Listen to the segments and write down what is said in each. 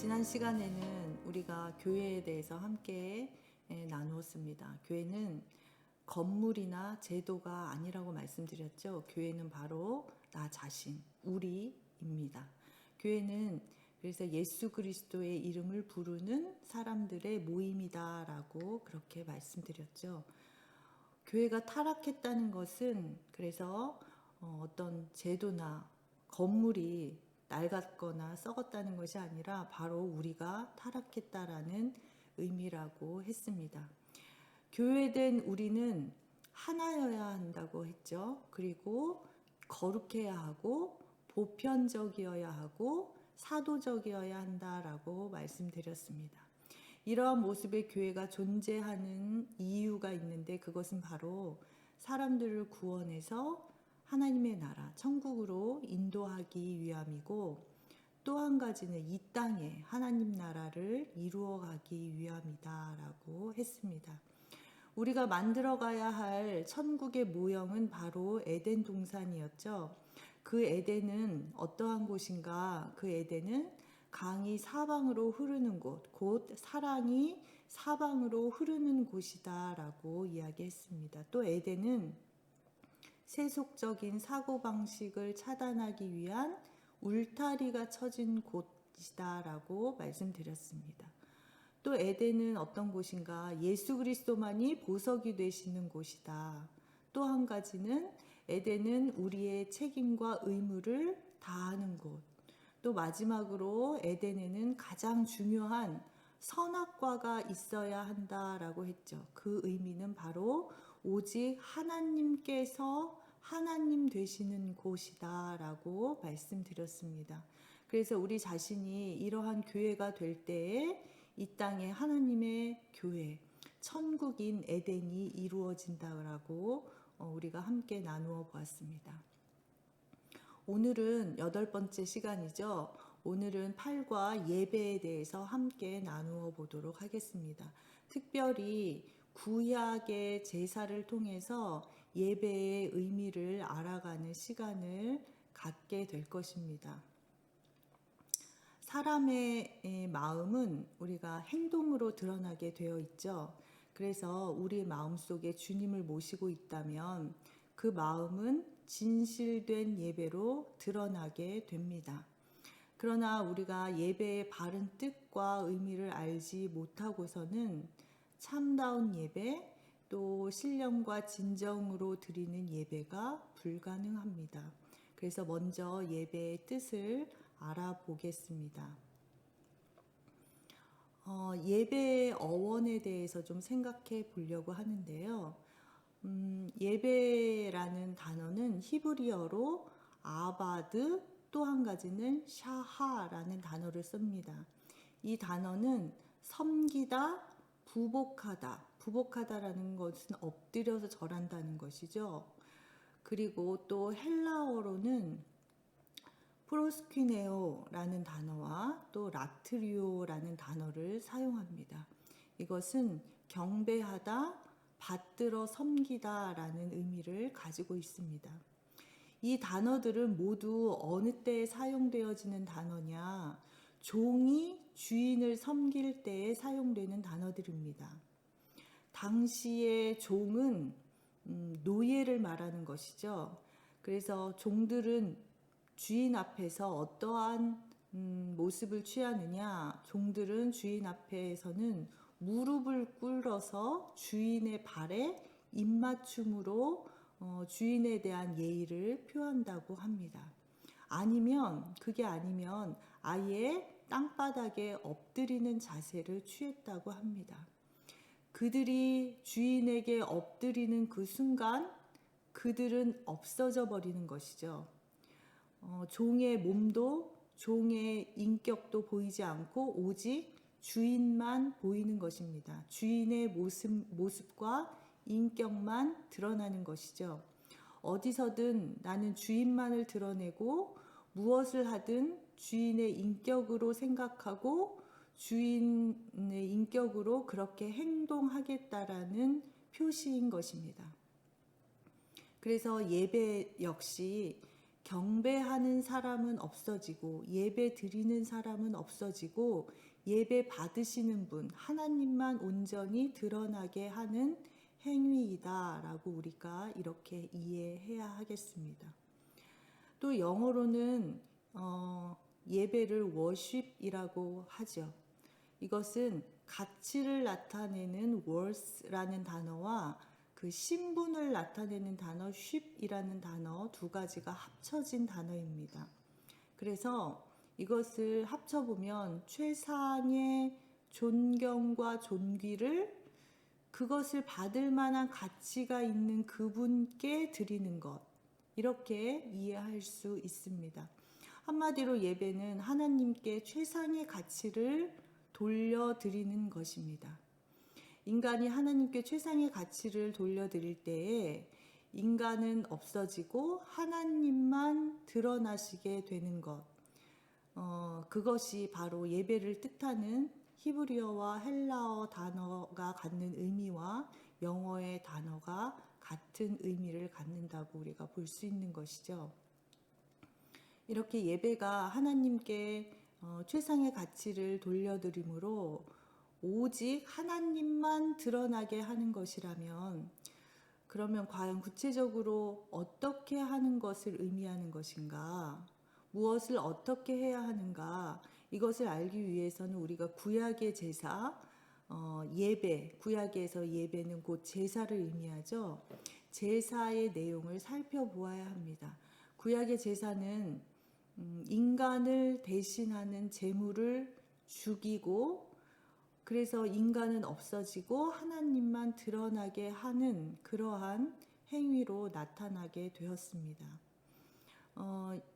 지난 시간에는 우리가 교회에 대해서 함께 나누었습니다. 교회는 건물이나 제도가 아니라고 말씀드렸죠. 교회는 바로 나 자신, 우리입니다. 교회는 그래서 예수 그리스도의 이름을 부르는 사람들의 모임이다라고 그렇게 말씀드렸죠. 교회가 타락했다는 것은 그래서 어떤 제도나 건물이 낡았거나 썩었다는 것이 아니라 바로 우리가 타락했다라는 의미라고 했습니다. 교회된 우리는 하나여야 한다고 했죠. 그리고 거룩해야 하고 보편적이어야 하고 사도적이어야 한다라고 말씀드렸습니다. 이러한 모습의 교회가 존재하는 이유가 있는데 그것은 바로 사람들을 구원해서 하나님의 나라, 천국으로 인도하기 위함이고 또 한 가지는 이 땅에 하나님 나라를 이루어가기 위함이다라고 했습니다. 우리가 만들어가야 할 천국의 모형은 바로 에덴 동산이었죠. 그 에덴은 어떠한 곳인가? 그 에덴은 강이 사방으로 흐르는 곳, 곧 사랑이 사방으로 흐르는 곳이다라고 이야기했습니다. 또 에덴은 세속적인 사고방식을 차단하기 위한 울타리가 쳐진 곳이다라고 말씀드렸습니다. 또 에덴은 어떤 곳인가? 예수 그리스도만이 보석이 되시는 곳이다. 또 한 가지는 에덴은 우리의 책임과 의무를 다하는 곳. 또 마지막으로 에덴에는 가장 중요한 선악과가 있어야 한다라고 했죠. 그 의미는 바로 오직 하나님께서 하나님 되시는 곳이다라고 말씀드렸습니다. 그래서 우리 자신이 이러한 교회가 될 때에 이 땅에 하나님의 교회, 천국인 에덴이 이루어진다라고 우리가 함께 나누어 보았습니다. 오늘은 8번째 시간이죠. 오늘은 팔과 예배에 대해서 함께 나누어 보도록 하겠습니다. 특별히 구약의 제사를 통해서 예배의 의미를 알아가는 시간을 갖게 될 것입니다. 사람의 마음은 우리가 행동으로 드러나게 되어 있죠. 그래서 우리 마음속에 주님을 모시고 있다면 그 마음은 진실된 예배로 드러나게 됩니다. 그러나 우리가 예배의 바른 뜻과 의미를 알지 못하고서는 참다운 예배, 또 신령과 진정으로 드리는 예배가 불가능합니다. 그래서 먼저 예배의 뜻을 알아보겠습니다. 예배의 어원에 대해서 좀 생각해 보려고 하는데요. 예배라는 단어는 히브리어로 아바드, 또 한 가지는 샤하라는 단어를 씁니다. 이 단어는 섬기다, 부복하다. 부복하다라는 것은 엎드려서 절한다는 것이죠. 그리고 또 헬라어로는 프로스퀴네오라는 단어와 또 라트리오라는 단어를 사용합니다. 이것은 경배하다, 받들어 섬기다 라는 의미를 가지고 있습니다. 이 단어들은 모두 어느 때에 사용되어지는 단어냐? 종이 주인을 섬길 때에 사용되는 단어들입니다. 당시의 종은 노예를 말하는 것이죠. 그래서 종들은 주인 앞에서 어떠한 모습을 취하느냐? 종들은 주인 앞에서는 무릎을 꿇어서 주인의 발에 입맞춤으로 주인에 대한 예의를 표한다고 합니다. 그게 아니면 아예 땅바닥에 엎드리는 자세를 취했다고 합니다. 그들이 주인에게 엎드리는 그 순간 그들은 없어져 버리는 것이죠. 종의 몸도 종의 인격도 보이지 않고 오직 주인만 보이는 것입니다. 주인의 모습과 인격만 드러나는 것이죠. 어디서든 나는 주인만을 드러내고 무엇을 하든 주인의 인격으로 생각하고 주인의 인격으로 그렇게 행동하겠다라는 표시인 것입니다. 그래서 예배 역시 경배하는 사람은 없어지고 예배 드리는 사람은 없어지고 예배 받으시는 분 하나님만 온전히 드러나게 하는 행위이다라고 우리가 이렇게 이해해야 하겠습니다. 또 영어로는 예배를 worship이라고 하죠. 이것은 가치를 나타내는 worth라는 단어와 그 신분을 나타내는 단어 ship이라는 단어 두 가지가 합쳐진 단어입니다. 그래서 이것을 합쳐보면 최상의 존경과 존귀를 그것을 받을 만한 가치가 있는 그분께 드리는 것, 이렇게 이해할 수 있습니다. 한마디로 예배는 하나님께 최상의 가치를 돌려드리는 것입니다. 인간이 하나님께 최상의 가치를 돌려드릴 때에 인간은 없어지고 하나님만 드러나시게 되는 것, 그것이 바로 예배를 뜻하는 히브리어와 헬라어 단어가 갖는 의미와 영어의 단어가 같은 의미를 갖는다고 우리가 볼 수 있는 것이죠. 이렇게 예배가 하나님께 최상의 가치를 돌려드림으로 오직 하나님만 드러나게 하는 것이라면, 그러면 과연 구체적으로 어떻게 하는 것을 의미하는 것인가? 무엇을 어떻게 해야 하는가? 이것을 알기 위해서는 우리가 구약의 제사, 예배, 구약에서 예배는 곧 제사를 의미하죠. 제사의 내용을 살펴보아야 합니다. 구약의 제사는 인간을 대신하는 제물을 죽이고, 그래서 인간은 없어지고 하나님만 드러나게 하는 그러한 행위로 나타나게 되었습니다.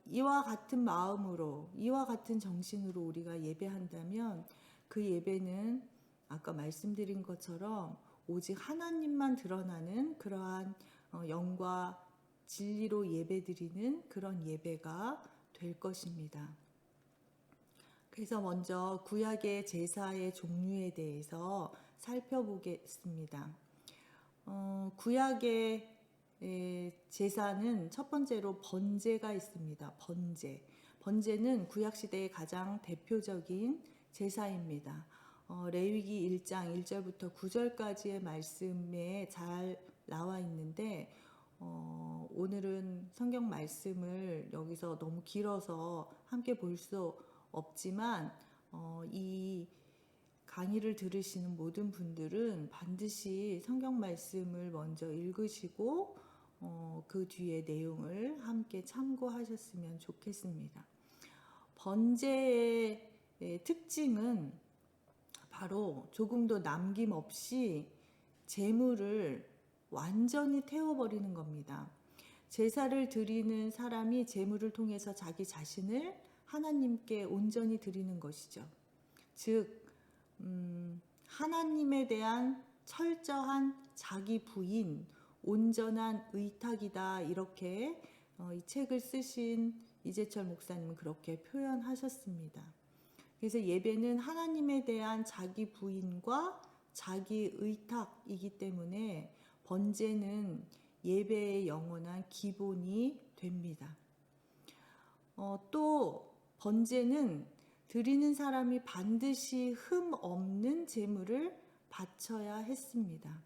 이와 같은 마음으로, 이와 같은 정신으로 우리가 예배한다면 그 예배는 아까 말씀드린 것처럼 오직 하나님만 드러나는 그러한 영과 진리로 예배드리는 그런 예배가 될 것입니다. 그래서 먼저 구약의 제사의 종류에 대해서 살펴보겠습니다. 구약의 제사는 첫 번째로 번제가 있습니다. 번제는 구약시대의 가장 대표적인 제사입니다. 레위기 1장 1절부터 9절까지의 말씀에 잘 나와 있는데, 오늘은 성경 말씀을 여기서 너무 길어서 함께 볼 수 없지만 이 강의를 들으시는 모든 분들은 반드시 성경 말씀을 먼저 읽으시고 그 뒤에 내용을 함께 참고하셨으면 좋겠습니다. 번제의 특징은 바로 조금도 남김없이 제물을 완전히 태워버리는 겁니다. 제사를 드리는 사람이 제물을 통해서 자기 자신을 하나님께 온전히 드리는 것이죠. 즉 하나님에 대한 철저한 자기 부인, 온전한 의탁이다, 이렇게 이 책을 쓰신 이재철 목사님은 그렇게 표현하셨습니다. 그래서 예배는 하나님에 대한 자기 부인과 자기 의탁이기 때문에 번제는 예배의 영원한 기본이 됩니다. 또 번제는 드리는 사람이 반드시 흠 없는 제물을 바쳐야 했습니다.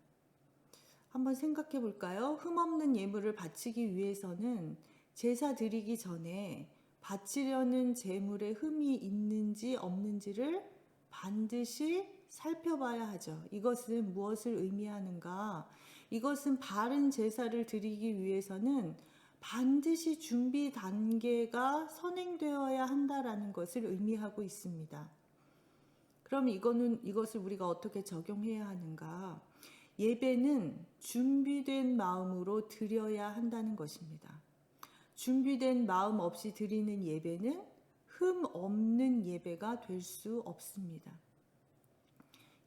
한번 생각해 볼까요? 흠 없는 예물을 바치기 위해서는 제사 드리기 전에 바치려는 제물에 흠이 있는지 없는지를 반드시 살펴봐야 하죠. 이것은 무엇을 의미하는가? 이것은 바른 제사를 드리기 위해서는 반드시 준비 단계가 선행되어야 한다라는 것을 의미하고 있습니다. 그럼 이것을 우리가 어떻게 적용해야 하는가? 예배는 준비된 마음으로 드려야 한다는 것입니다. 준비된 마음 없이 드리는 예배는 흠 없는 예배가 될 수 없습니다.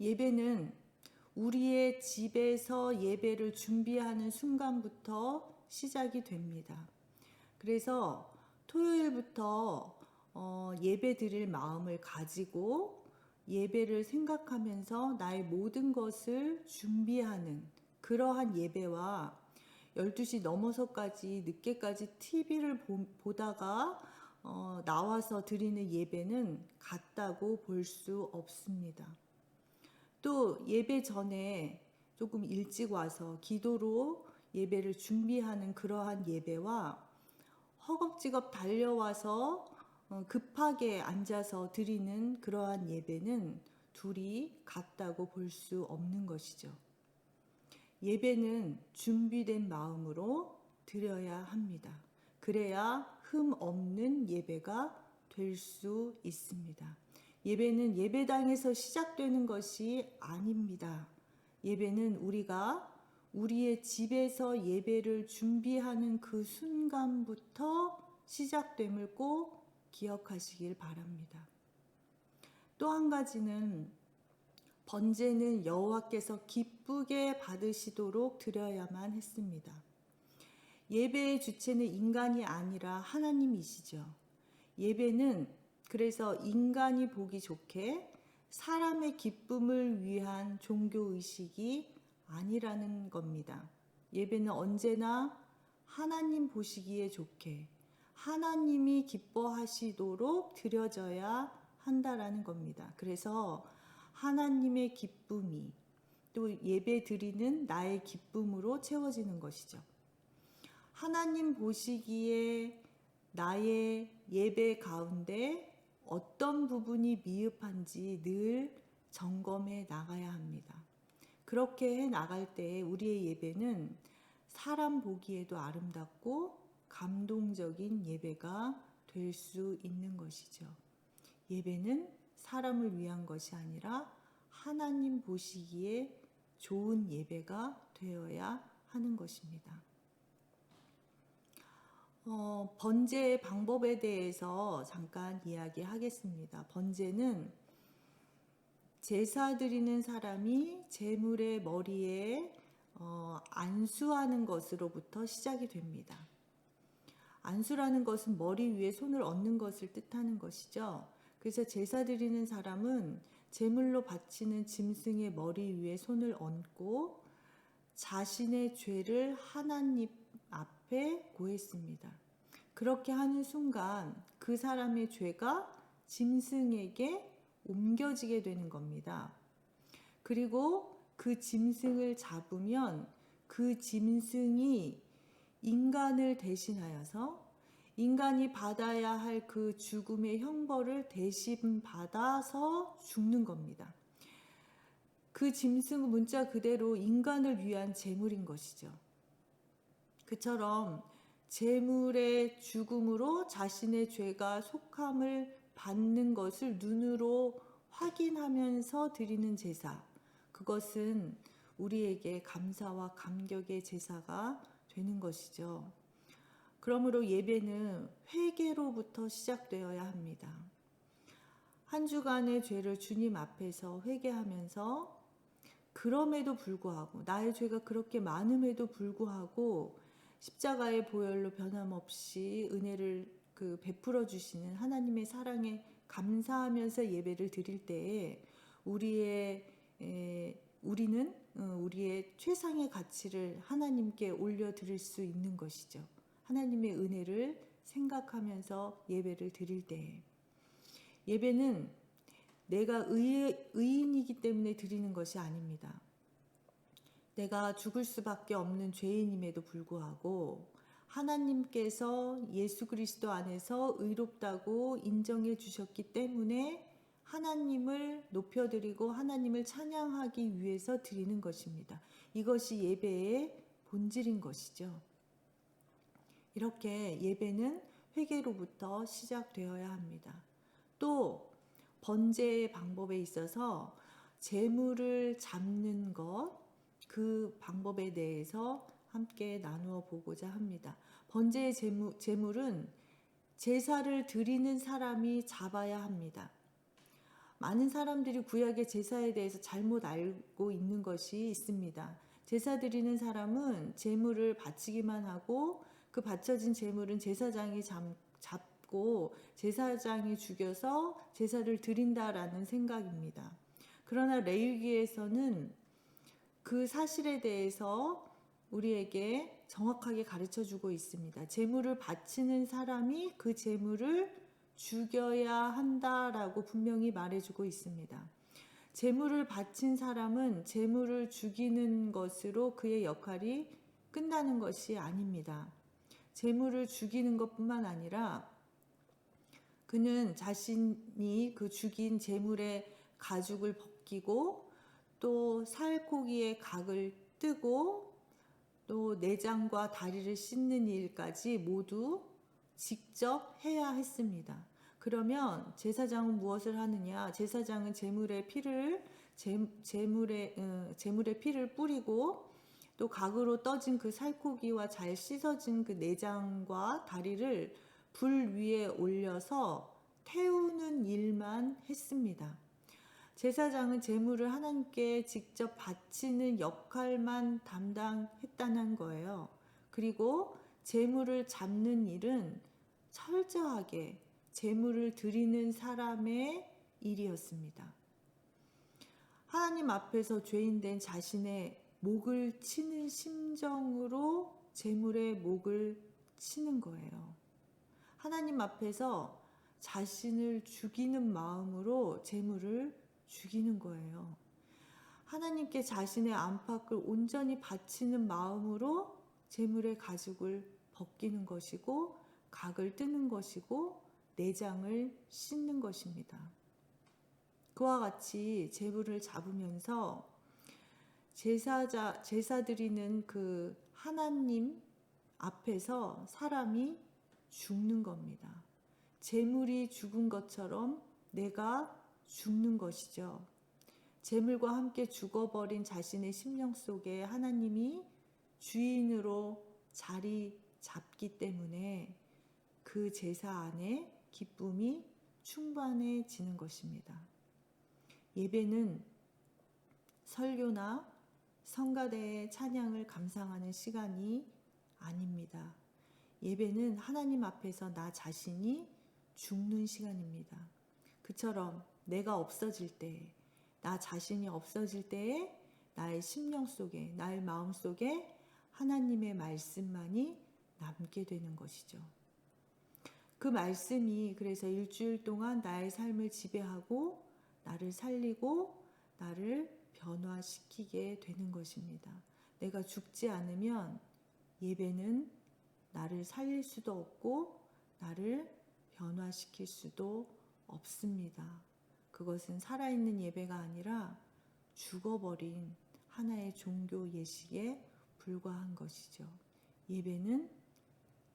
예배는 우리의 집에서 예배를 준비하는 순간부터 시작이 됩니다. 그래서 토요일부터 예배 드릴 마음을 가지고 예배를 생각하면서 나의 모든 것을 준비하는 그러한 예배와 12시 넘어서까지 늦게까지 TV를 보다가 나와서 드리는 예배는 같다고 볼 수 없습니다. 또 예배 전에 조금 일찍 와서 기도로 예배를 준비하는 그러한 예배와 허겁지겁 달려와서 급하게 앉아서 드리는 그러한 예배는 둘이 같다고 볼 수 없는 것이죠. 예배는 준비된 마음으로 드려야 합니다. 그래야 흠 없는 예배가 될 수 있습니다. 예배는 예배당에서 시작되는 것이 아닙니다. 예배는 우리가 우리의 집에서 예배를 준비하는 그 순간부터 시작됨을 꼭 기억하시길 바랍니다. 또 한 가지는 번제는 여호와께서 기쁘게 받으시도록 드려야만 했습니다. 예배의 주체는 인간이 아니라 하나님이시죠. 예배는 그래서 인간이 보기 좋게 사람의 기쁨을 위한 종교의식이 아니라는 겁니다. 예배는 언제나 하나님 보시기에 좋게 하나님이 기뻐하시도록 드려져야 한다라는 겁니다. 그래서 하나님의 기쁨이 또 예배 드리는 나의 기쁨으로 채워지는 것이죠. 하나님 보시기에 나의 예배 가운데 어떤 부분이 미흡한지 늘 점검해 나가야 합니다. 그렇게 해 나갈 때 우리의 예배는 사람 보기에도 아름답고 감동적인 예배가 될 수 있는 것이죠. 예배는 사람을 위한 것이 아니라 하나님 보시기에 좋은 예배가 되어야 하는 것입니다. 번제의 방법에 대해서 잠깐 이야기하겠습니다. 번제는 제사 드리는 사람이 제물의 머리에 안수하는 것으로부터 시작이 됩니다. 안수라는 것은 머리 위에 손을 얹는 것을 뜻하는 것이죠. 그래서 제사 드리는 사람은 제물로 바치는 짐승의 머리 위에 손을 얹고 자신의 죄를 하나님 앞에 고했습니다. 그렇게 하는 순간 그 사람의 죄가 짐승에게 옮겨지게 되는 겁니다. 그리고 그 짐승을 잡으면 그 짐승이 인간을 대신하여서 인간이 받아야 할 그 죽음의 형벌을 대신 받아서 죽는 겁니다. 그 짐승은 문자 그대로 인간을 위한 제물인 것이죠. 그처럼 제물의 죽음으로 자신의 죄가 속함을 받는 것을 눈으로 확인하면서 드리는 제사, 그것은 우리에게 감사와 감격의 제사가 되는 것이죠. 그러므로 예배는 회개로부터 시작되어야 합니다. 한 주간의 죄를 주님 앞에서 회개하면서 그럼에도 불구하고 나의 죄가 그렇게 많음에도 불구하고 십자가의 보혈로 변함없이 은혜를 베풀어 주시는 하나님의 사랑에 감사하면서 예배를 드릴 때에 우리는 우리의 최상의 가치를 하나님께 올려드릴 수 있는 것이죠. 하나님의 은혜를 생각하면서 예배를 드릴 때에 예배는 내가 의인이기 때문에 드리는 것이 아닙니다. 내가 죽을 수밖에 없는 죄인임에도 불구하고 하나님께서 예수 그리스도 안에서 의롭다고 인정해 주셨기 때문에 하나님을 높여드리고 하나님을 찬양하기 위해서 드리는 것입니다. 이것이 예배의 본질인 것이죠. 이렇게 예배는 회개로부터 시작되어야 합니다. 또 번제의 방법에 있어서 제물을 잡는 것, 그 방법에 대해서 함께 나누어 보고자 합니다. 번제의 제물은 제사를 드리는 사람이 잡아야 합니다. 많은 사람들이 구약의 제사에 대해서 잘못 알고 있는 것이 있습니다. 제사 드리는 사람은 제물을 바치기만 하고 그 바쳐진 제물은 제사장이 잡고 제사장이 죽여서 제사를 드린다라는 생각입니다. 그러나 레위기에서는 그 사실에 대해서 우리에게 정확하게 가르쳐 주고 있습니다. 제물을 바치는 사람이 그 제물을 죽여야 한다라고 분명히 말해주고 있습니다. 제물을 바친 사람은 제물을 죽이는 것으로 그의 역할이 끝나는 것이 아닙니다. 제물을 죽이는 것뿐만 아니라 그는 자신이 그 죽인 제물의 가죽을 벗기고 또 살코기의 각을 뜨고 또 내장과 다리를 씻는 일까지 모두 직접 해야 했습니다. 그러면 제사장은 무엇을 하느냐? 제사장은 제물의 피를 뿌리고 또 각으로 떠진 그 살코기와 잘 씻어진 그 내장과 다리를 불 위에 올려서 태우는 일만 했습니다. 제사장은 제물을 하나님께 직접 바치는 역할만 담당했다는 거예요. 그리고 제물을 잡는 일은 철저하게 제물을 드리는 사람의 일이었습니다. 하나님 앞에서 죄인된 자신의 목을 치는 심정으로 제물의 목을 치는 거예요. 하나님 앞에서 자신을 죽이는 마음으로 제물을 죽이는 거예요. 하나님께 자신의 안팎을 온전히 바치는 마음으로 제물의 가죽을 벗기는 것이고 각을 뜨는 것이고 내장을 씻는 것입니다. 그와 같이 제물을 잡으면서 제사 드리는 그 하나님 앞에서 사람이 죽는 겁니다. 제물이 죽은 것처럼 내가 죽는 것이죠. 제물과 함께 죽어버린 자신의 심령 속에 하나님이 주인으로 자리 잡기 때문에 그 제사 안에 기쁨이 충만해지는 것입니다. 예배는 설교나 성가대의 찬양을 감상하는 시간이 아닙니다. 예배는 하나님 앞에서 나 자신이 죽는 시간입니다. 그처럼 내가 없어질 때, 나 자신이 없어질 때에 나의 심령 속에, 나의 마음 속에 하나님의 말씀만이 남게 되는 것이죠. 그 말씀이 그래서 일주일 동안 나의 삶을 지배하고 나를 살리고 나를 변화시키게 되는 것입니다. 내가 죽지 않으면 예배는 나를 살릴 수도 없고 나를 변화시킬 수도 없습니다. 그것은 살아있는 예배가 아니라 죽어버린 하나의 종교 예식에 불과한 것이죠. 예배는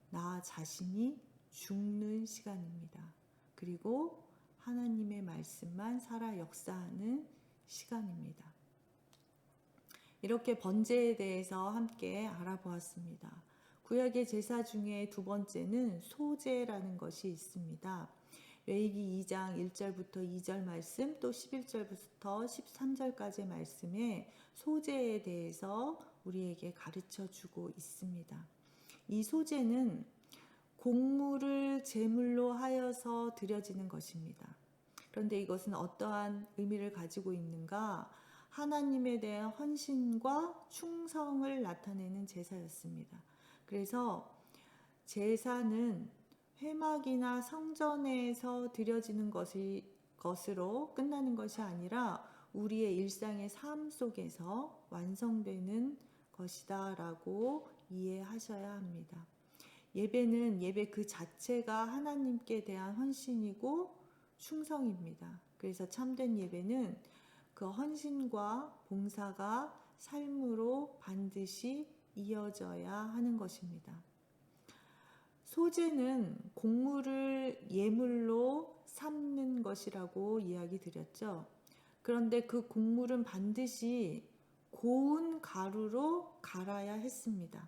나 자신이 죽는 시간입니다. 그리고 하나님의 말씀만 살아 역사하는 시간입니다. 이렇게 번제에 대해서 함께 알아보았습니다. 구약의 제사 중에 두 번째는 소제라는 것이 있습니다. 레위기 2장 1절부터 2절 말씀, 또 11절부터 13절까지의 말씀에 소제에 대해서 우리에게 가르쳐 주고 있습니다. 이 소제는 곡물을 제물로 하여서 드려지는 것입니다. 그런데 이것은 어떠한 의미를 가지고 있는가? 하나님에 대한 헌신과 충성을 나타내는 제사였습니다. 그래서 제사는 회막이나 성전에서 드려지는 것으로 끝나는 것이 아니라 우리의 일상의 삶 속에서 완성되는 것이다 라고 이해하셔야 합니다. 예배는 예배 그 자체가 하나님께 대한 헌신이고 충성입니다. 그래서 참된 예배는 그 헌신과 봉사가 삶으로 반드시 이어져야 하는 것입니다. 소제는 곡물을 예물로 삼는 것이라고 이야기 드렸죠. 그런데 그 곡물은 반드시 고운 가루로 갈아야 했습니다.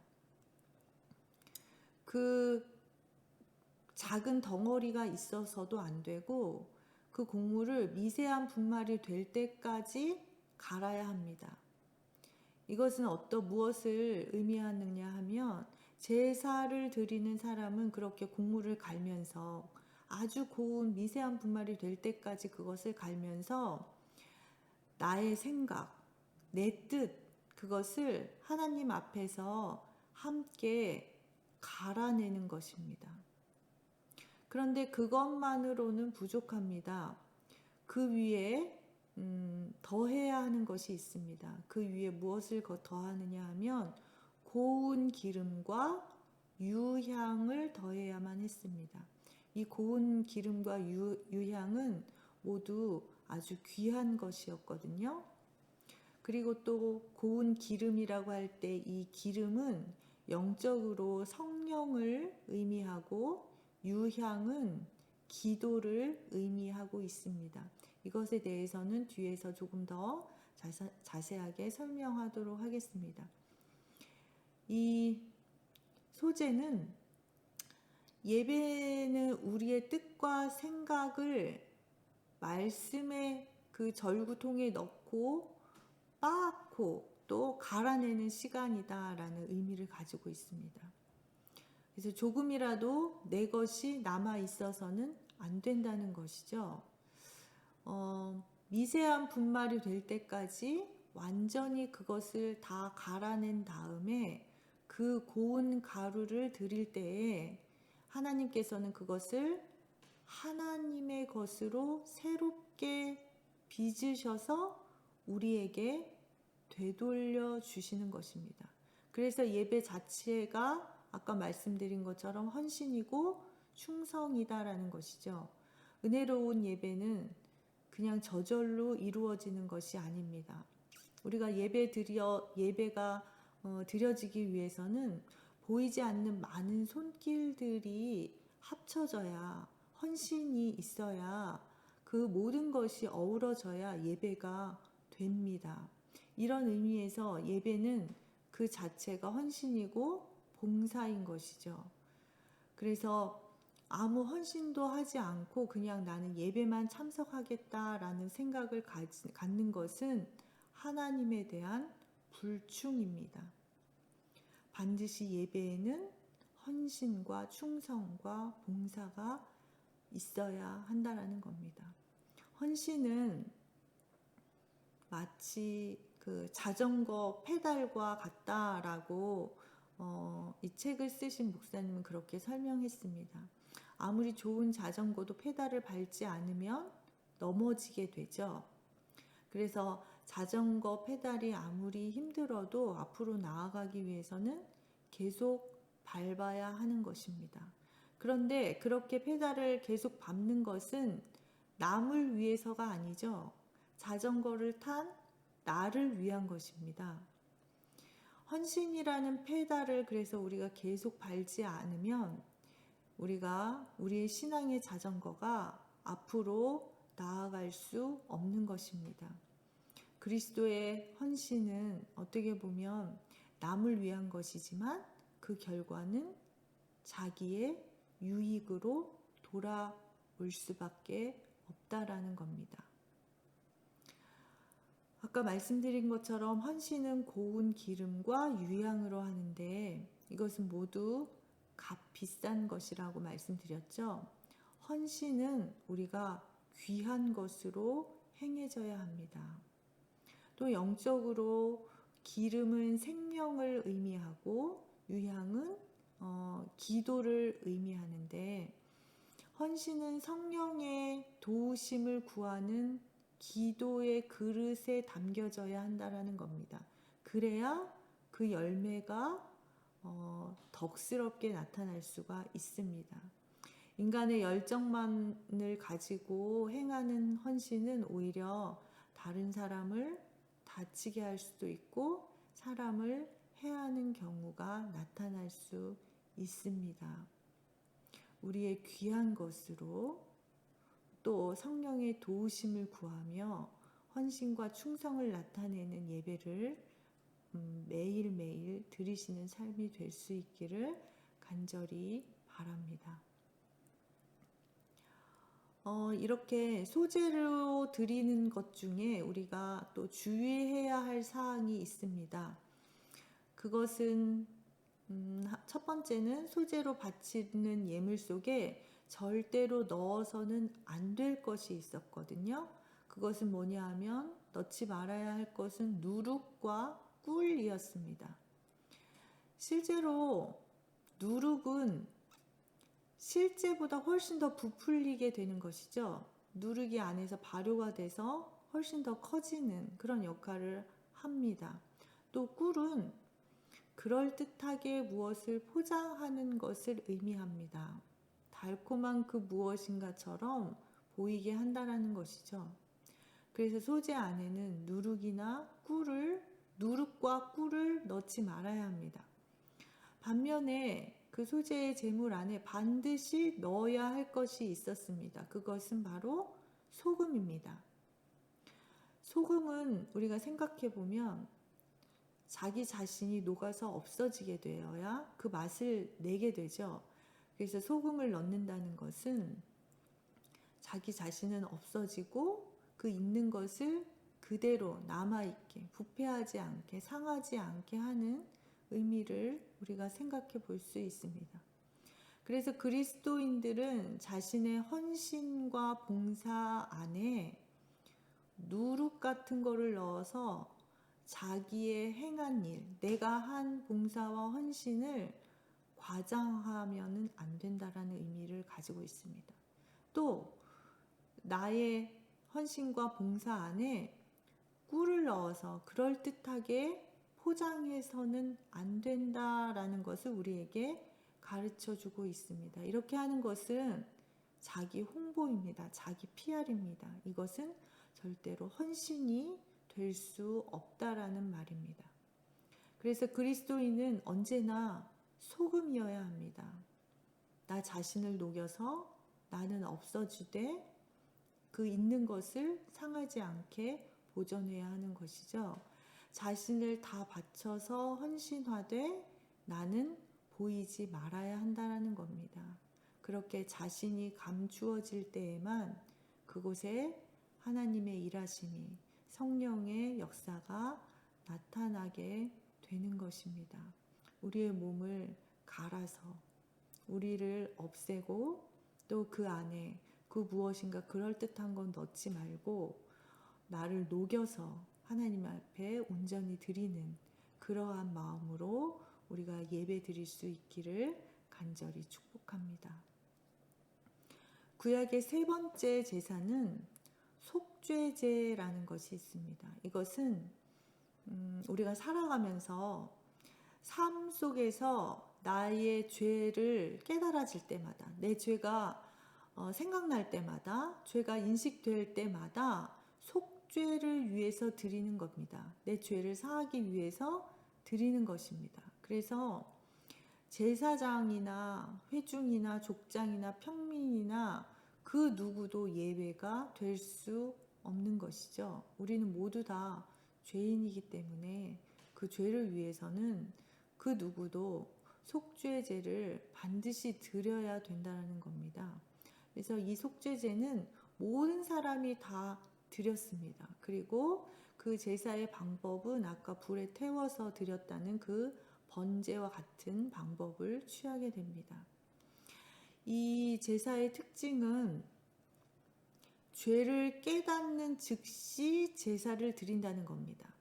그 작은 덩어리가 있어서도 안 되고 그 곡물을 미세한 분말이 될 때까지 갈아야 합니다. 이것은 무엇을 의미하느냐 하면 제사를 드리는 사람은 그렇게 곡물을 갈면서 아주 고운 미세한 분말이 될 때까지 그것을 갈면서 나의 생각, 내 뜻, 그것을 하나님 앞에서 함께 갈아내는 것입니다. 그런데 그것만으로는 부족합니다. 그 위에 더해야 하는 것이 있습니다. 그 위에 무엇을 더하느냐 하면 고운 기름과 유향을 더해야만 했습니다. 이 고운 기름과 유향은 모두 아주 귀한 것이었거든요. 그리고 또 고운 기름이라고 할 때 이 기름은 영적으로 성령을 의미하고 유향은 기도를 의미하고 있습니다. 이것에 대해서는 뒤에서 조금 더 자세하게 설명하도록 하겠습니다. 이 소재는 예배는 우리의 뜻과 생각을 말씀의 그 절구통에 넣고 빻고 또 갈아내는 시간이다라는 의미를 가지고 있습니다. 그래서 조금이라도 내 것이 남아 있어서는 안 된다는 것이죠. 미세한 분말이 될 때까지 완전히 그것을 다 갈아낸 다음에 그 고운 가루를 드릴 때에 하나님께서는 그것을 하나님의 것으로 새롭게 빚으셔서 우리에게 되돌려 주시는 것입니다. 그래서 예배 자체가 아까 말씀드린 것처럼 헌신이고 충성이다라는 것이죠. 은혜로운 예배는 그냥 저절로 이루어지는 것이 아닙니다. 우리가 예배가 드려지기 위해서는 보이지 않는 많은 손길들이 합쳐져야, 헌신이 있어야, 그 모든 것이 어우러져야 예배가 됩니다. 이런 의미에서 예배는 그 자체가 헌신이고 봉사인 것이죠. 그래서 아무 헌신도 하지 않고 그냥 나는 예배만 참석하겠다라는 생각을 갖는 것은 하나님에 대한 불충입니다. 반드시 예배에는 헌신과 충성과 봉사가 있어야 한다라는 겁니다. 헌신은 마치 그 자전거 페달과 같다라고 이 책을 쓰신 목사님은 그렇게 설명했습니다. 아무리 좋은 자전거도 페달을 밟지 않으면 넘어지게 되죠. 그래서 자전거 페달이 아무리 힘들어도 앞으로 나아가기 위해서는 계속 밟아야 하는 것입니다. 그런데 그렇게 페달을 계속 밟는 것은 남을 위해서가 아니죠. 자전거를 탄 나를 위한 것입니다. 헌신이라는 페달을 그래서 우리가 계속 밟지 않으면 우리의 신앙의 자전거가 앞으로 나아갈 수 없는 것입니다. 그리스도의 헌신은 어떻게 보면 남을 위한 것이지만 그 결과는 자기의 유익으로 돌아올 수밖에 없다라는 겁니다. 아까 말씀드린 것처럼 헌신은 고운 기름과 유향으로 하는데 이것은 모두 값비싼 것이라고 말씀드렸죠. 헌신은 우리가 귀한 것으로 행해져야 합니다. 또 영적으로 기름은 생명을 의미하고 유향은 기도를 의미하는데 헌신은 성령의 도우심을 구하는 기도의 그릇에 담겨져야 한다라는 겁니다. 그래야 그 열매가 덕스럽게 나타날 수가 있습니다. 인간의 열정만을 가지고 행하는 헌신은 오히려 다른 사람을 다치게 할 수도 있고 사람을 해하는 경우가 나타날 수 있습니다. 우리의 귀한 것으로 또 성령의 도우심을 구하며 헌신과 충성을 나타내는 예배를 매일매일 드리시는 삶이 될 수 있기를 간절히 바랍니다. 이렇게 소재로 드리는 것 중에 우리가 또 주의해야 할 사항이 있습니다. 그것은 첫 번째는 소재로 바치는 예물 속에 절대로 넣어서는 안 될 것이 있었거든요. 그것은 뭐냐 하면 넣지 말아야 할 것은 누룩과 꿀이었습니다. 실제로 누룩은 실제보다 훨씬 더 부풀리게 되는 것이죠. 누룩이 안에서 발효가 돼서 훨씬 더 커지는 그런 역할을 합니다. 또 꿀은 그럴듯하게 무엇을 포장하는 것을 의미합니다. 달콤한 그 무엇인가처럼 보이게 한다는 것이죠. 그래서 소재 안에는 누룩과 꿀을 넣지 말아야 합니다. 반면에 그 소재의 제물 안에 반드시 넣어야 할 것이 있었습니다. 그것은 바로 소금입니다. 소금은 우리가 생각해 보면 자기 자신이 녹아서 없어지게 되어야 그 맛을 내게 되죠. 그래서 소금을 넣는다는 것은 자기 자신은 없어지고 그 있는 것을 그대로 남아있게, 부패하지 않게, 상하지 않게 하는 의미를 우리가 생각해 볼 수 있습니다. 그래서 그리스도인들은 자신의 헌신과 봉사 안에 누룩 같은 거를 넣어서 자기의 행한 일, 내가 한 봉사와 헌신을 과장하면은 안 된다라는 의미를 가지고 있습니다. 또 나의 헌신과 봉사 안에 꿀을 넣어서 그럴듯하게 포장해서는 안 된다라는 것을 우리에게 가르쳐 주고 있습니다. 이렇게 하는 것은 자기 홍보입니다. 자기 PR입니다. 이것은 절대로 헌신이 될 수 없다라는 말입니다. 그래서 그리스도인은 언제나 소금이어야 합니다. 나 자신을 녹여서 나는 없어지되 그 있는 것을 상하지 않게 보존해야 하는 것이죠. 자신을 다 바쳐서 헌신하되 나는 보이지 말아야 한다는 겁니다. 그렇게 자신이 감추어질 때에만 그곳에 하나님의 일하심이 성령의 역사가 나타나게 되는 것입니다. 우리의 몸을 갈아서 우리를 없애고 또 그 안에 그 무엇인가 그럴듯한 건 넣지 말고 나를 녹여서 하나님 앞에 온전히 드리는 그러한 마음으로 우리가 예배 드릴 수 있기를 간절히 축복합니다. 구약의 세 번째 제사는 속죄제라는 것이 있습니다. 이것은 우리가 살아가면서 삶 속에서 나의 죄를 깨달아질 때마다 내 죄가 생각날 때마다 죄가 인식될 때마다 속죄를 위해서 드리는 겁니다. 내 죄를 사하기 위해서 드리는 것입니다. 그래서 제사장이나 회중이나 족장이나 평민이나 그 누구도 예외가 될 수 없는 것이죠. 우리는 모두 다 죄인이기 때문에 그 죄를 위해서는 그 누구도 속죄제를 반드시 드려야 된다는 겁니다. 그래서 이 속죄제는 모든 사람이 다 드렸습니다. 그리고 그 제사의 방법은 아까 불에 태워서 드렸다는 그 번제와 같은 방법을 취하게 됩니다. 이 제사의 특징은 죄를 깨닫는 즉시 제사를 드린다는 겁니다.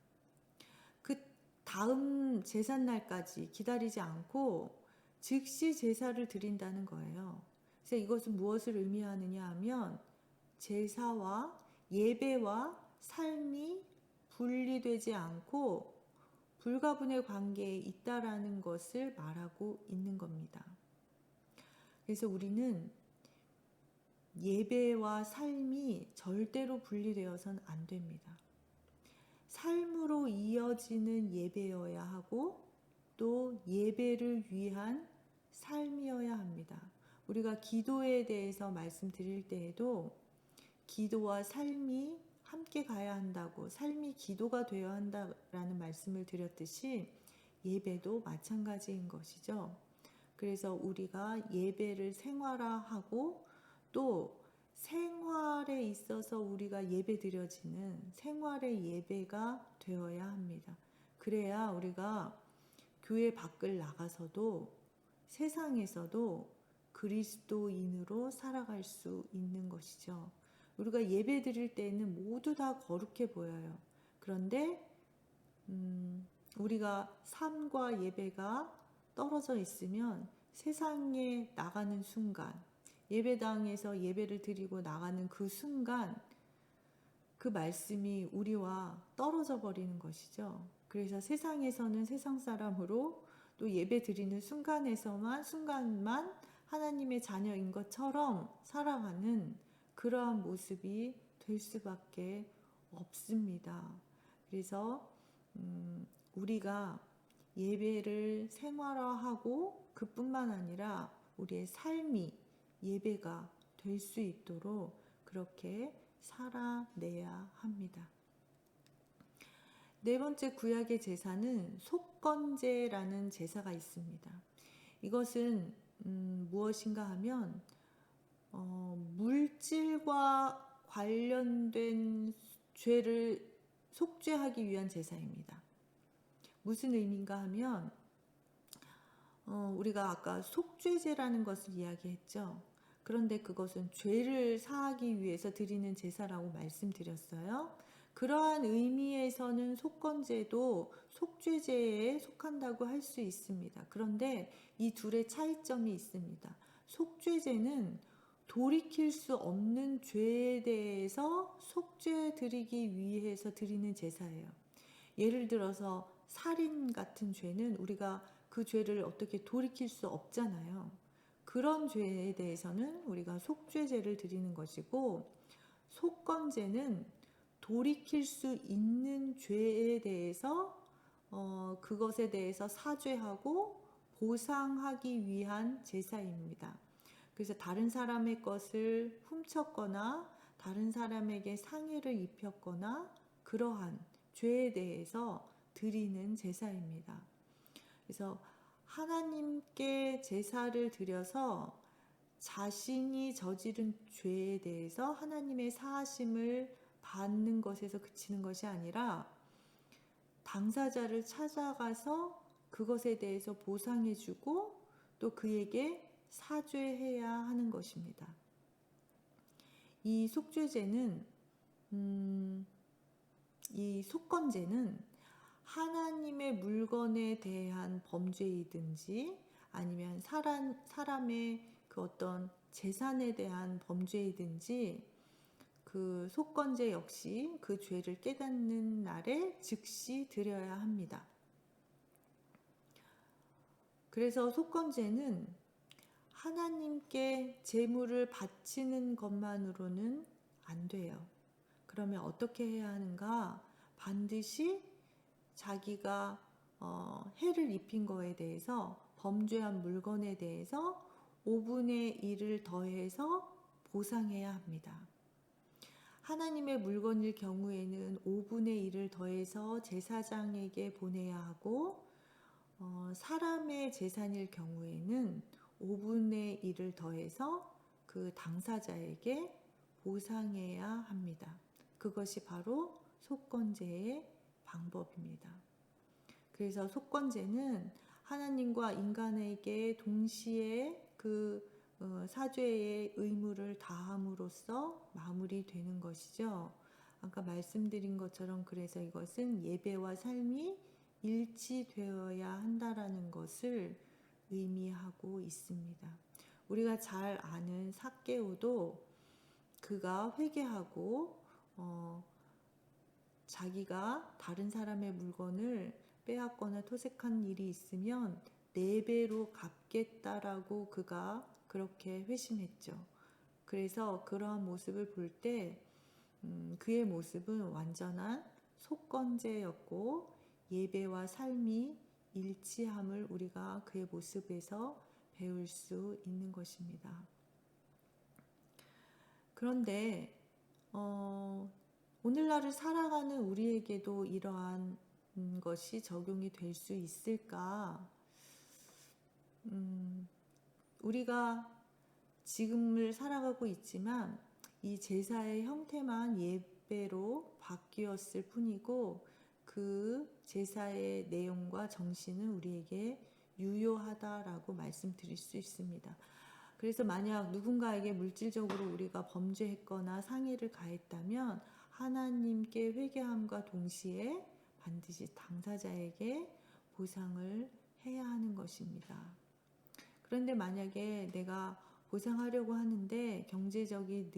그 다음 제삿날까지 기다리지 않고 즉시 제사를 드린다는 거예요. 그래서 이것은 무엇을 의미하느냐 하면 제사와 예배와 삶이 분리되지 않고 불가분의 관계에 있다라는 것을 말하고 있는 겁니다. 그래서 우리는 예배와 삶이 절대로 분리되어서는 안 됩니다. 삶으로 이어지는 예배여야 하고 또 예배를 위한 삶이어야 합니다. 우리가 기도에 대해서 말씀드릴 때에도 기도와 삶이 함께 가야 한다고, 삶이 기도가 되어야 한다라는 말씀을 드렸듯이 예배도 마찬가지인 것이죠. 그래서 우리가 예배를 생활화하고 또 생활에 있어서 우리가 예배 드려지는 생활의 예배가 되어야 합니다. 그래야 우리가 교회 밖을 나가서도 세상에서도 그리스도인으로 살아갈 수 있는 것이죠. 우리가 예배 드릴 때는 모두 다 거룩해 보여요. 그런데 우리가 삶과 예배가 떨어져 있으면 세상에 나가는 순간, 예배당에서 예배를 드리고 나가는 그 순간 그 말씀이 우리와 떨어져 버리는 것이죠. 그래서 세상에서는 세상 사람으로, 또 예배 드리는 순간만 하나님의 자녀인 것처럼 살아가는 그러한 모습이 될 수밖에 없습니다. 그래서 우리가 예배를 생활화하고 그뿐만 아니라 우리의 삶이 예배가 될 수 있도록 그렇게 살아내야 합니다. 네 번째 구약의 제사는 속건제라는 제사가 있습니다. 이것은 무엇인가 하면 물질과 관련된 죄를 속죄하기 위한 제사입니다. 무슨 의미인가 하면 우리가 아까 속죄제라는 것을 이야기했죠. 그런데 그것은 죄를 사하기 위해서 드리는 제사라고 말씀드렸어요. 그러한 의미에서는 속건제도 속죄제에 속한다고 할 수 있습니다. 그런데 이 둘의 차이점이 있습니다. 속죄제는 돌이킬 수 없는 죄에 대해서 속죄 드리기 위해서 드리는 제사예요. 예를 들어서 살인 같은 죄는 우리가 그 죄를 어떻게 돌이킬 수 없잖아요. 그런 죄에 대해서는 우리가 속죄제를 드리는 것이고, 속건제는 돌이킬 수 있는 죄에 대해서 그것에 대해서 사죄하고 보상하기 위한 제사입니다. 그래서 다른 사람의 것을 훔쳤거나 다른 사람에게 상해를 입혔거나 그러한 죄에 대해서 드리는 제사입니다. 그래서 하나님께 제사를 드려서 자신이 저지른 죄에 대해서 하나님의 사하심을 받는 것에서 그치는 것이 아니라 당사자를 찾아가서 그것에 대해서 보상해주고 또 그에게 사죄해야 하는 것입니다. 이 속건제는 하나님의 물건에 대한 범죄이든지 아니면 사람의 그 어떤 재산에 대한 범죄이든지 그 속건제 역시 그 죄를 깨닫는 날에 즉시 드려야 합니다. 그래서 속건제는 하나님께 제물을 바치는 것만으로는 안 돼요. 그러면 어떻게 해야 하는가? 반드시 자기가 해를 입힌 거에 대해서, 범죄한 물건에 대해서 5분의 1을 더해서 보상해야 합니다. 하나님의 물건일 경우에는 5분의 1을 더해서 제사장에게 보내야 하고, 사람의 재산일 경우에는 5분의 1을 더해서 그 당사자에게 보상해야 합니다. 그것이 바로 속건제의 방법입니다. 그래서 속건제는 하나님과 인간에게 동시에 그 사죄의 의무를 다함으로써 마무리되는 것이죠. 아까 말씀드린 것처럼 그래서 이것은 예배와 삶이 일치되어야 한다라는 것을 의미하고 있습니다. 우리가 잘 아는 삭개오도 그가 회개하고 자기가 다른 사람의 물건을 빼앗거나 토색한 일이 있으면 4배로 갚겠다라고 그가 그렇게 회심했죠. 그래서 그러한 모습을 볼 때 그의 모습은 완전한 속건제였고 예배와 삶이 일치함을 우리가 그의 모습에서 배울 수 있는 것입니다. 그런데 오늘날을 살아가는 우리에게도 이러한 것이 적용이 될 수 있을까? 우리가 지금을 살아가고 있지만 이 제사의 형태만 예배로 바뀌었을 뿐이고 그 제사의 내용과 정신은 우리에게 유효하다라고 말씀드릴 수 있습니다. 그래서 만약 누군가에게 물질적으로 우리가 범죄했거나 상해를 가했다면 하나님께 회개함과 동시에 반드시 당사자에게 보상을 해야 하는 것입니다. 그런데 만약에 내가 보상하려고 하는데 경제적인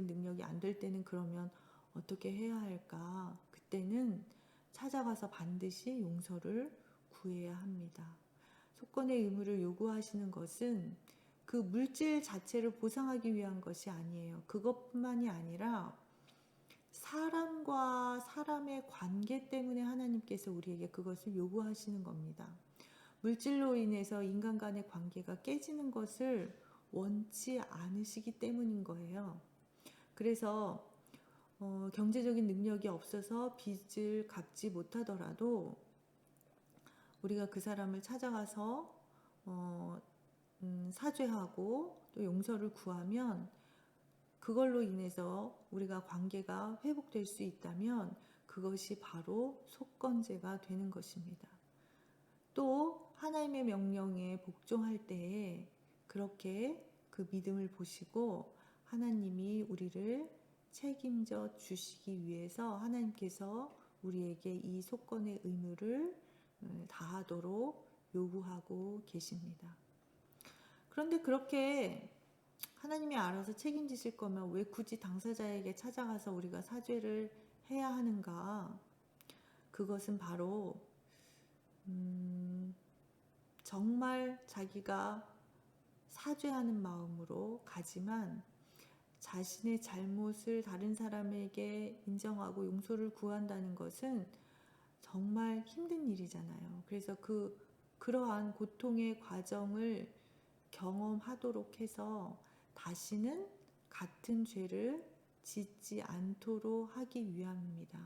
능력이 안 될 때는 그러면 어떻게 해야 할까? 그때는 찾아가서 반드시 용서를 구해야 합니다. 속건의 의무를 요구하시는 것은 그 물질 자체를 보상하기 위한 것이 아니에요. 그것뿐만이 아니라 사람과 사람의 관계 때문에 하나님께서 우리에게 그것을 요구하시는 겁니다. 물질로 인해서 인간 간의 관계가 깨지는 것을 원치 않으시기 때문인 거예요. 그래서 경제적인 능력이 없어서 빚을 갚지 못하더라도 우리가 그 사람을 찾아가서 사죄하고 또 용서를 구하면 그걸로 인해서 우리가 관계가 회복될 수 있다면 그것이 바로 속건제가 되는 것입니다. 또 하나님의 명령에 복종할 때에 그렇게 그 믿음을 보시고 하나님이 우리를 책임져 주시기 위해서 하나님께서 우리에게 이 속건의 의무를 다하도록 요구하고 계십니다. 그런데 그렇게 하나님이 알아서 책임지실 거면 왜 굳이 당사자에게 찾아가서 우리가 사죄를 해야 하는가? 그것은 바로 정말 자기가 사죄하는 마음으로 가지만 자신의 잘못을 다른 사람에게 인정하고 용서를 구한다는 것은 정말 힘든 일이잖아요. 그래서 그러한 고통의 과정을 경험하도록 해서 다시는 같은 죄를 짓지 않도록 하기 위함입니다.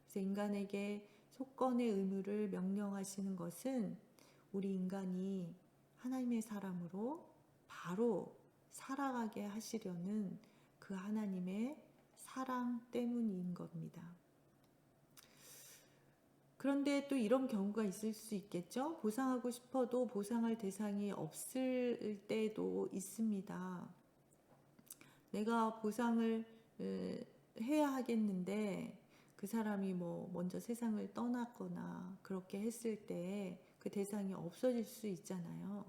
그래서 인간에게 속건의 의무를 명령하시는 것은 우리 인간이 하나님의 사람으로 바로 살아가게 하시려는 그 하나님의 사랑 때문인 겁니다. 그런데 또 이런 경우가 있을 수 있겠죠? 보상하고 싶어도 보상할 대상이 없을 때도 있습니다. 내가 보상을 해야 하겠는데 그 사람이 먼저 세상을 떠났거나 그렇게 했을 때 그 대상이 없어질 수 있잖아요.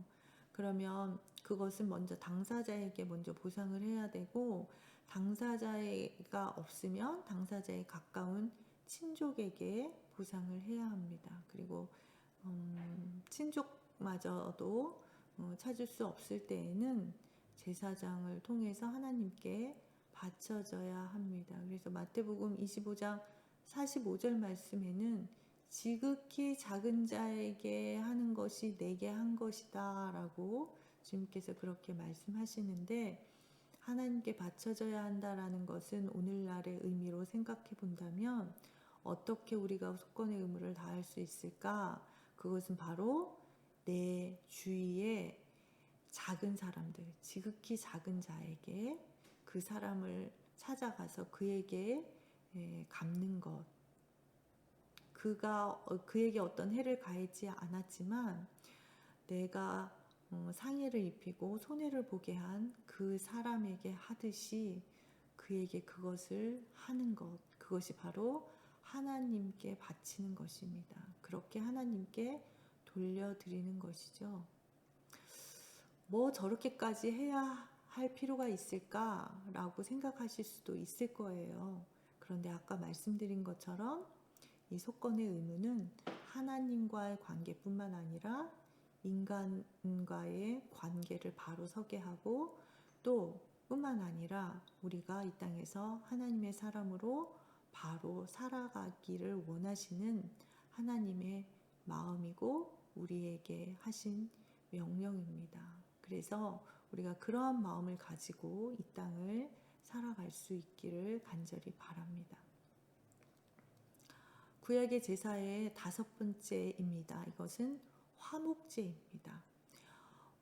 그러면 그것은 먼저 당사자에게 먼저 보상을 해야 되고 당사자가 없으면 당사자의 가까운 친족에게 보상을 해야 합니다. 그리고 친족마저도 찾을 수 없을 때에는 제사장을 통해서 하나님께 바쳐져야 합니다. 그래서 마태복음 25장 45절 말씀에는 지극히 작은 자에게 하는 것이 내게 한 것이다 라고 주님께서 그렇게 말씀하시는데 하나님께 바쳐져야 한다라는 것은 오늘날의 의미로 생각해 본다면 어떻게 우리가 속건의 의무를 다할 수 있을까? 그것은 바로 내 주위에 작은 사람들, 지극히 작은 자에게 그 사람을 찾아가서 그에게 갚는 것. 그에게 어떤 해를 가하지 않았지만 내가 상해를 입히고 손해를 보게 한 그 사람에게 하듯이 그에게 그것을 하는 것. 그것이 바로 하나님께 바치는 것입니다. 그렇게 하나님께 돌려드리는 것이죠. 저렇게까지 해야 할 필요가 있을까라고 생각하실 수도 있을 거예요. 그런데 아까 말씀드린 것처럼 이 속건의 의무는 하나님과의 관계뿐만 아니라 인간과의 관계를 바로 서게 하고 또 뿐만 아니라 우리가 이 땅에서 하나님의 사람으로 바로 살아가기를 원하시는 하나님의 마음이고 우리에게 하신 명령입니다. 그래서 우리가 그러한 마음을 가지고 이 땅을 살아갈 수 있기를 간절히 바랍니다. 구약의 제사의 5번째입니다. 이것은 화목제입니다.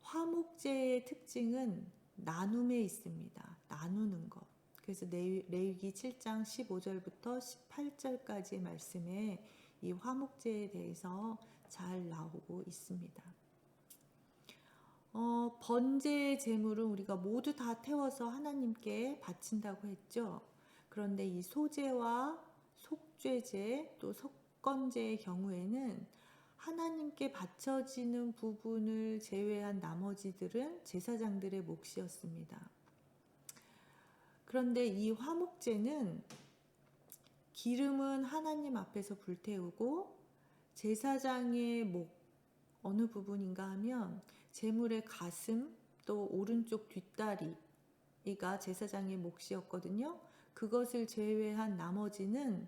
화목제의 특징은 나눔에 있습니다. 나누는 것. 그래서 레위기 7장 15절부터 18절까지의 말씀에 이 화목제에 대해서 잘 나오고 있습니다. 번제의 제물은 우리가 모두 다 태워서 하나님께 바친다고 했죠. 그런데 이 소제와 속죄제 또 속건제의 경우에는 하나님께 바쳐지는 부분을 제외한 나머지들은 제사장들의 몫이었습니다. 그런데 이 화목제는 기름은 하나님 앞에서 불태우고 제사장의 목 어느 부분인가 하면 제물의 가슴 또 오른쪽 뒷다리가 제사장의 몫이었거든요. 그것을 제외한 나머지는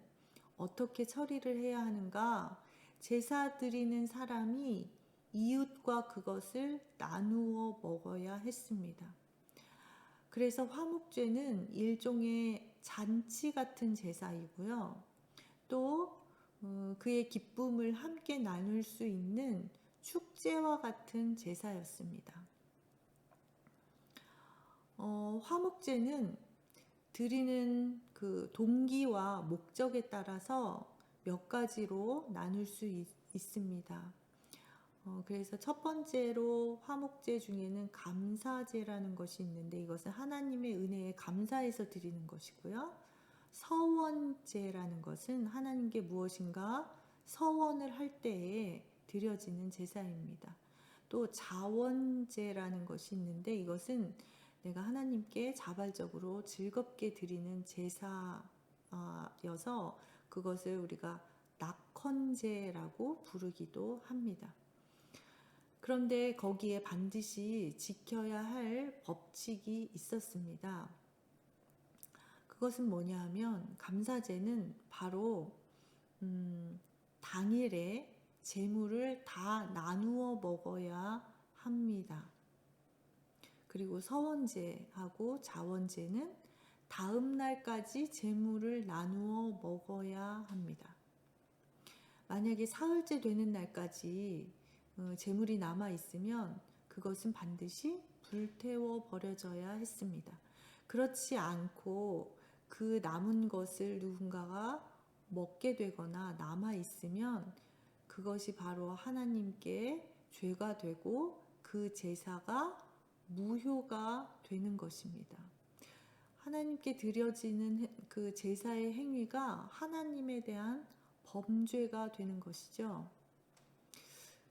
어떻게 처리를 해야 하는가? 제사 드리는 사람이 이웃과 그것을 나누어 먹어야 했습니다. 그래서 화목제는 일종의 잔치 같은 제사이고요. 또 그의 기쁨을 함께 나눌 수 있는 축제와 같은 제사였습니다. 화목제는 드리는 그 동기와 목적에 따라서 몇 가지로 나눌 수 있습니다. 그래서 첫 번째로 화목제 중에는 감사제라는 것이 있는데 이것은 하나님의 은혜에 감사해서 드리는 것이고요. 서원제라는 것은 하나님께 무엇인가 서원을 할 때에 드려지는 제사입니다. 또 자원제라는 것이 있는데 이것은 내가 하나님께 자발적으로 즐겁게 드리는 제사여서 그것을 우리가 낙헌제라고 부르기도 합니다. 그런데 거기에 반드시 지켜야 할 법칙이 있었습니다. 그것은 뭐냐 하면 감사제는 바로 당일에 제물을 다 나누어 먹어야 합니다. 그리고 서원제하고 자원제는 다음 날까지 제물을 나누어 먹어야 합니다. 만약에 사흘째 되는 날까지 제물이 남아 있으면 그것은 반드시 불태워 버려져야 했습니다. 그렇지 않고 그 남은 것을 누군가가 먹게 되거나 남아 있으면 그것이 바로 하나님께 죄가 되고 그 제사가 무효가 되는 것입니다. 하나님께 드려지는 그 제사의 행위가 하나님에 대한 범죄가 되는 것이죠.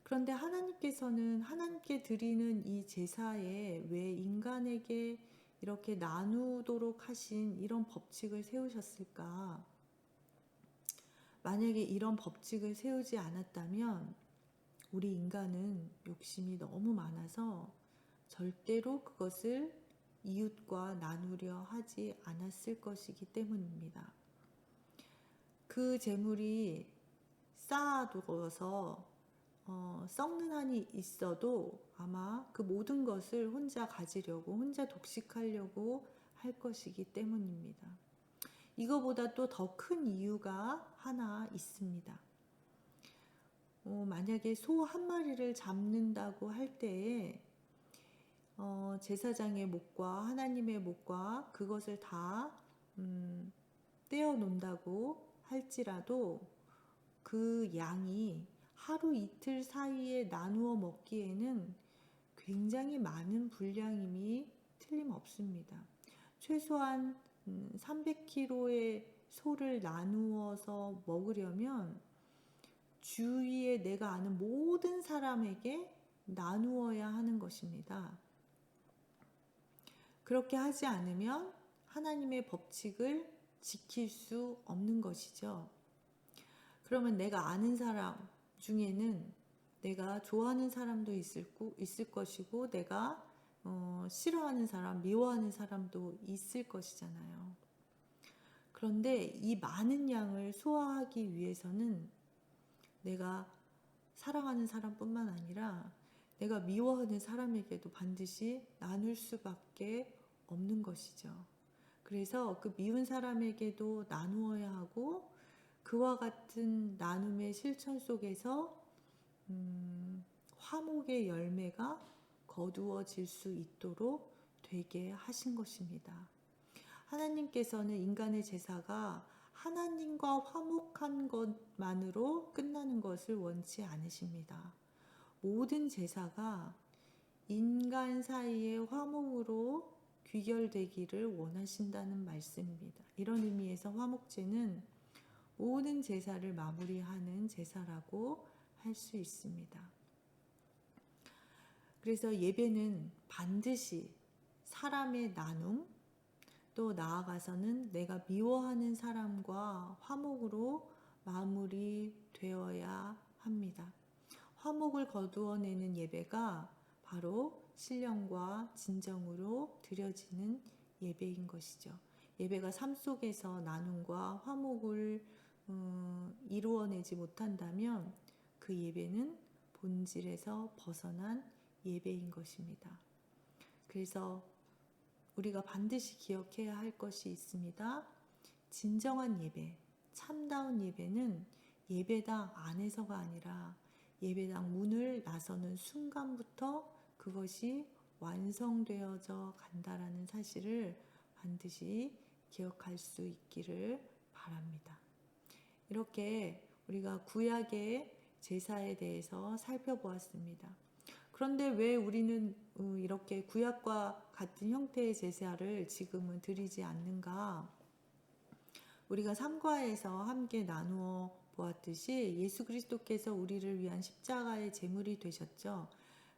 그런데 하나님께서는 하나님께 드리는 이 제사에 왜 인간에게 이렇게 나누도록 하신 이런 법칙을 세우셨을까? 만약에 이런 법칙을 세우지 않았다면 우리 인간은 욕심이 너무 많아서 절대로 그것을 이웃과 나누려 하지 않았을 것이기 때문입니다. 그 제물이 쌓아두어서 썩는 한이 있어도 아마 그 모든 것을 혼자 가지려고 혼자 독식하려고 할 것이기 때문입니다. 이거보다 또 더 큰 이유가 하나 있습니다. 만약에 소 한 마리를 잡는다고 할 때에 제사장의 목과 하나님의 목과 그것을 다 떼어 놓는다고 할지라도 그 양이 하루 이틀 사이에 나누어 먹기에는 굉장히 많은 분량임이 틀림없습니다. 최소한 300kg의 소를 나누어서 먹으려면 주위에 내가 아는 모든 사람에게 나누어야 하는 것입니다. 그렇게 하지 않으면 하나님의 법칙을 지킬 수 없는 것이죠. 그러면 내가 아는 사람 중에는 내가 좋아하는 사람도 있을 것이고 내가 싫어하는 사람, 미워하는 사람도 있을 것이잖아요. 그런데 이 많은 양을 소화하기 위해서는 내가 사랑하는 사람뿐만 아니라 내가 미워하는 사람에게도 반드시 나눌 수밖에 없는 것이죠. 그래서 그 미운 사람에게도 나누어야 하고 그와 같은 나눔의 실천 속에서 화목의 열매가 거두어질 수 있도록 되게 하신 것입니다. 하나님께서는 인간의 제사가 하나님과 화목한 것만으로 끝나는 것을 원치 않으십니다. 모든 제사가 인간 사이의 화목으로 귀결되기를 원하신다는 말씀입니다. 이런 의미에서 화목제는 모든 제사를 마무리하는 제사라고 할 수 있습니다. 그래서 예배는 반드시 사람의 나눔, 또 나아가서는 내가 미워하는 사람과 화목으로 마무리되어야 합니다. 화목을 거두어내는 예배가 바로 신령과 진정으로 드려지는 예배인 것이죠. 예배가 삶 속에서 나눔과 화목을 이루어내지 못한다면 그 예배는 본질에서 벗어난 예배인 것입니다. 그래서 우리가 반드시 기억해야 할 것이 있습니다. 진정한 예배, 참다운 예배는 예배당 안에서가 아니라 예배당 문을 나서는 순간부터 그것이 완성되어져 간다라는 사실을 반드시 기억할 수 있기를 바랍니다. 이렇게 우리가 구약의 제사에 대해서 살펴보았습니다. 그런데 왜 우리는 이렇게 구약과 같은 형태의 제사를 지금은 드리지 않는가? 우리가 삼과에서 함께 나누어 보았듯이 예수 그리스도께서 우리를 위한 십자가의 제물이 되셨죠.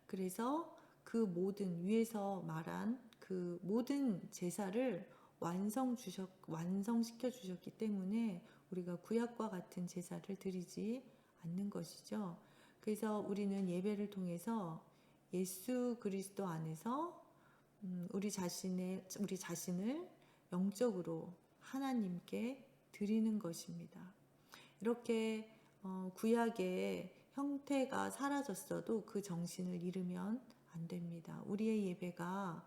그래서 그 모든 위에서 말한 그 모든 제사를 완성시켜 주셨기 때문에 우리가 구약과 같은 제사를 드리지 않는 것이죠. 그래서 우리는 예배를 통해서 예수 그리스도 안에서 우리 자신을 영적으로 하나님께 드리는 것입니다. 이렇게 구약의 형태가 사라졌어도 그 정신을 잃으면 안 됩니다. 우리의 예배가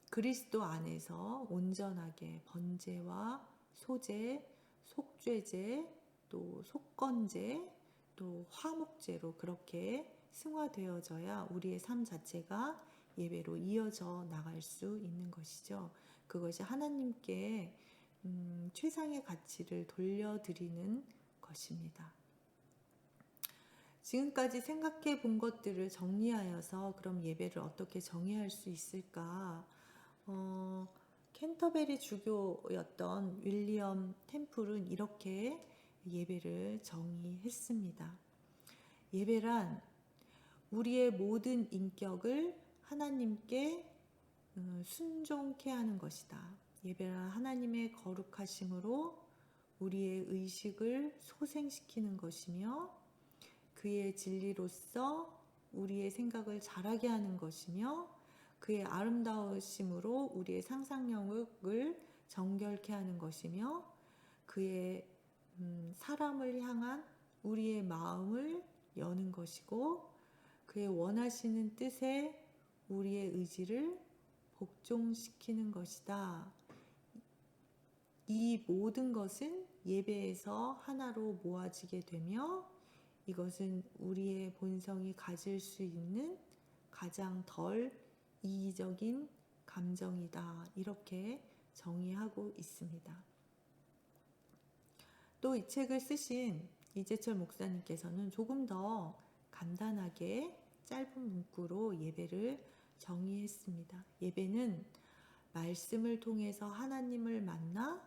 그리스도 안에서 온전하게 번제와 소제, 속죄제, 또 속건제, 또 화목제로 그렇게 승화되어져야 우리의 삶 자체가 예배로 이어져 나갈 수 있는 것이죠. 그것이 하나님께 최상의 가치를 돌려드리는 것입니다. 지금까지 생각해 본 것들을 정리하여서 그럼 예배를 어떻게 정의할 수 있을까? 캔터베리 주교였던 윌리엄 템플은 이렇게 예배를 정의했습니다. 예배란 우리의 모든 인격을 하나님께 순종케 하는 것이다. 예배란 하나님의 거룩하심으로 우리의 의식을 소생시키는 것이며 그의 진리로서 우리의 생각을 자라게 하는 것이며 그의 아름다우심으로 우리의 상상력을 정결케 하는 것이며 그의 사람을 향한 우리의 마음을 여는 것이고 그의 원하시는 뜻에 우리의 의지를 복종시키는 것이다. 이 모든 것은 예배에서 하나로 모아지게 되며 이것은 우리의 본성이 가질 수 있는 가장 덜 이기적인 감정이다. 이렇게 정의하고 있습니다. 또 이 책을 쓰신 이재철 목사님께서는 조금 더 간단하게 짧은 문구로 예배를 정의했습니다. 예배는 말씀을 통해서 하나님을 만나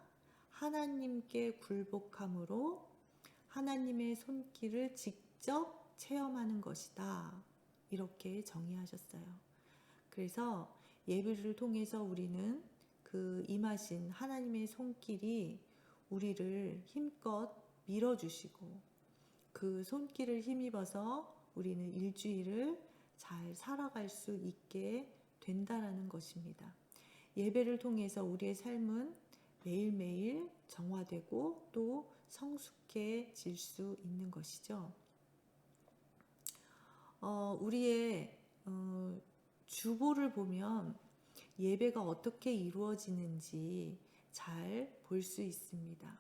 하나님께 굴복함으로 하나님의 손길을 직접 체험하는 것이다. 이렇게 정의하셨어요. 그래서 예배를 통해서 우리는 그 임하신 하나님의 손길이 우리를 힘껏 밀어주시고 그 손길을 힘입어서 우리는 일주일을 잘 살아갈 수 있게 된다라는 것입니다. 예배를 통해서 우리의 삶은 매일매일 정화되고 또 성숙해질 수 있는 것이죠. 우리의 주보를 보면 예배가 어떻게 이루어지는지 잘 볼 수 있습니다.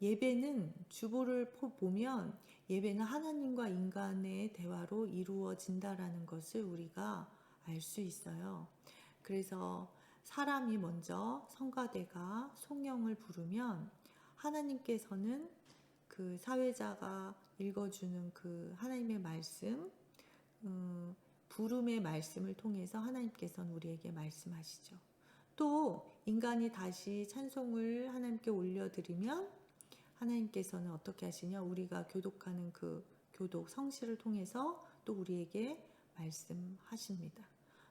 예배는 주보를 보면 예배는 하나님과 인간의 대화로 이루어진다라는 것을 우리가 알 수 있어요. 그래서 사람이 먼저 성가대가 송영을 부르면 하나님께서는 그 사회자가 읽어주는 그 하나님의 말씀, 부름의 말씀을 통해서 하나님께서는 우리에게 말씀하시죠. 또 인간이 다시 찬송을 하나님께 올려드리면 하나님께서는 어떻게 하시냐? 우리가 교독하는 그 교독 성실을 통해서 또 우리에게 말씀하십니다.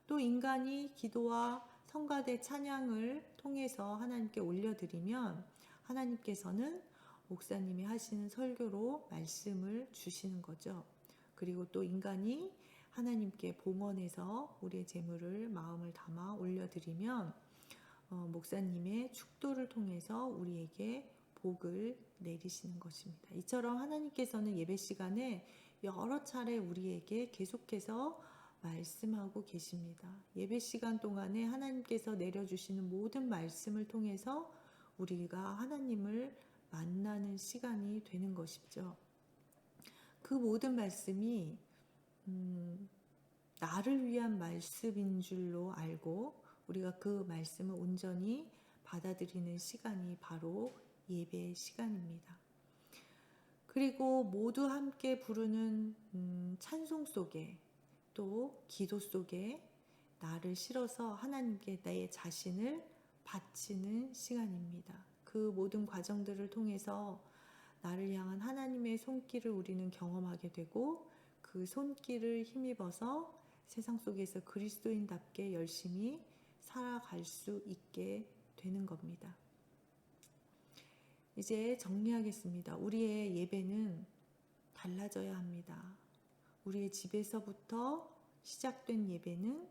또 인간이 기도와 성가대 찬양을 통해서 하나님께 올려드리면 하나님께서는 목사님이 하시는 설교로 말씀을 주시는 거죠. 그리고 또 인간이 하나님께 봉헌해서 우리의 재물을 마음을 담아 올려드리면 목사님의 축도를 통해서 우리에게 복을 내리시는 것입니다. 이처럼 하나님께서는 예배 시간에 여러 차례 우리에게 계속해서 말씀하고 계십니다. 예배 시간 동안에 하나님께서 내려주시는 모든 말씀을 통해서 우리가 하나님을 만나는 시간이 되는 것이죠. 그 모든 말씀이 나를 위한 말씀인 줄로 알고 우리가 그 말씀을 온전히 받아들이는 시간이 바로 예배 시간입니다. 그리고 모두 함께 부르는 찬송 속에 또 기도 속에 나를 실어서 하나님께 내 자신을 바치는 시간입니다. 그 모든 과정들을 통해서 나를 향한 하나님의 손길을 우리는 경험하게 되고 그 손길을 힘입어서 세상 속에서 그리스도인답게 열심히 살아갈 수 있게 되는 겁니다. 이제 정리하겠습니다. 우리의 예배는 달라져야 합니다. 우리의 집에서부터 시작된 예배는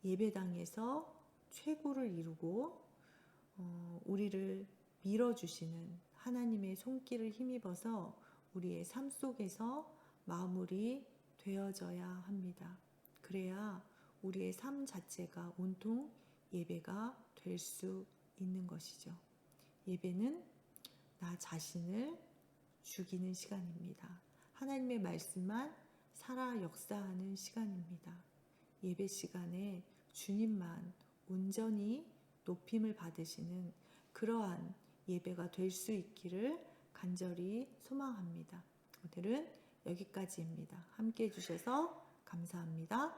예배당에서 최고를 이루고 우리를 밀어주시는 하나님의 손길을 힘입어서 우리의 삶 속에서 마무리 되어져야 합니다. 그래야 우리의 삶 자체가 온통 예배가 될 수 있는 것이죠. 예배는 나 자신을 죽이는 시간입니다. 하나님의 말씀만 살아 역사하는 시간입니다. 예배 시간에 주님만 온전히 높임을 받으시는 그러한 예배가 될 수 있기를 간절히 소망합니다. 오늘은 여기까지입니다. 함께 해주셔서 감사합니다.